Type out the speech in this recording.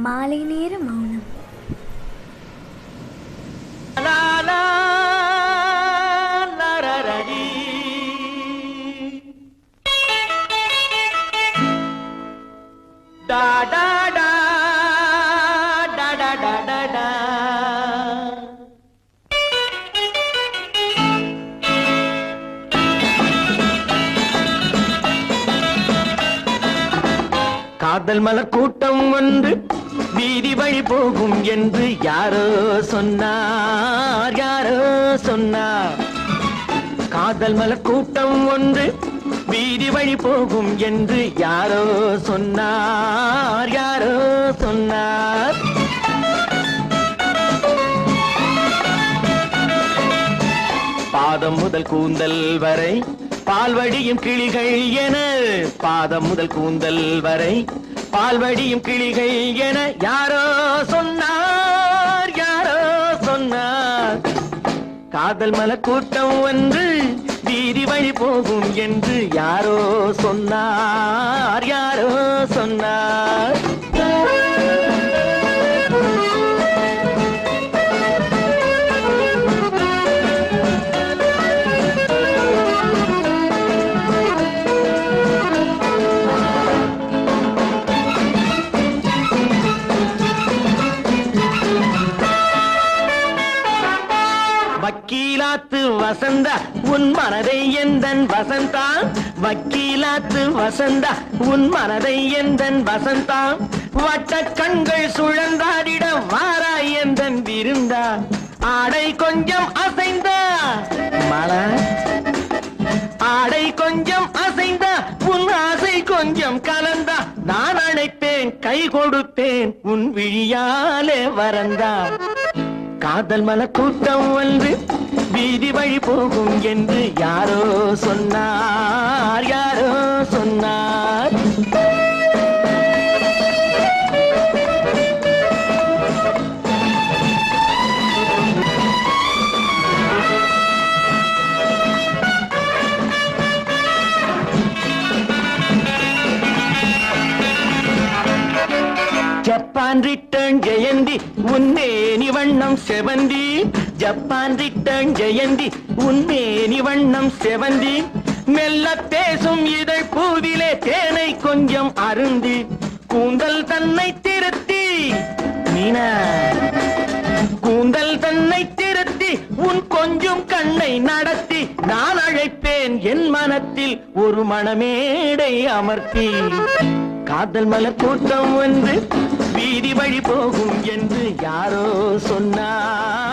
மாலை நேர மௌனம். காதல் மலர் கூட்டம் வந்து வீதி வழி போகும் என்று யாரோ சொன்னார், யாரோ சொன்னார். காதல் மலர் கூட்டம் ஒன்று வீதி வழி போகும் என்று யாரோ சொன்னார், யாரோ சொன்னார். பாதம் முதல் கூந்தல் வரை பால்வடியும் கிளிகள் என, பாதம் முதல் கூந்தல் வரை பால்வடியும் கிளிகள் என யாரோ சொன்னார், யாரோ சொன்னார். காதல் மலர் கூட்டம் வந்து வீதி வழி போகும் என்று யாரோ சொன்னார், யாரோ சொன்னார். வக்கீலாத்து வசந்தா உன் மனதை எந்தன் வசந்தா, வக்கீலாத்து வசந்தா உன் மனதை எந்தன் வசந்தா. வட்ட கண்கள் சுழந்தாடிட வாராய் எந்தன் விருந்தா. ஆடை கொஞ்சம் அசைந்தா மலா, ஆடை கொஞ்சம் அசைந்தா உன் ஆசை கொஞ்சம் கலந்தா. நான் அழைப்பேன் கை கொடுப்பேன் உன் விழியாலே வரந்தா. காதல் மலர் கூட்டம் வந்து வீதி வழி போகும் என்று யாரோ சொன்னார், யாரோ சொன்னார். ஜப்பான் ரிட்டர்ன் ஜெயந்தி உன்னேனி வண்ணம் செவந்தி, ஜப்பான் ரிட்டர்ன் ஜெயந்தி உன்னேனி வண்ணம் செவந்தி. மெல்ல பேசும் இதழ் பூவிலே தேனை கொஞ்சம் அருந்தி, கூந்தல் தன்னை திருத்தி மீனா, கூந்தல் தன்னை திருத்தி உன் கொஞ்சம் கண்ணை நடத்தி. நான் அழைப்பேன் என் மனத்தில் ஒரு மணமேடை அமர்த்தி. காதல் மலர் கூட்டம் வந்து வீதி வழி போகும் என்று யாரோ சொன்னார்.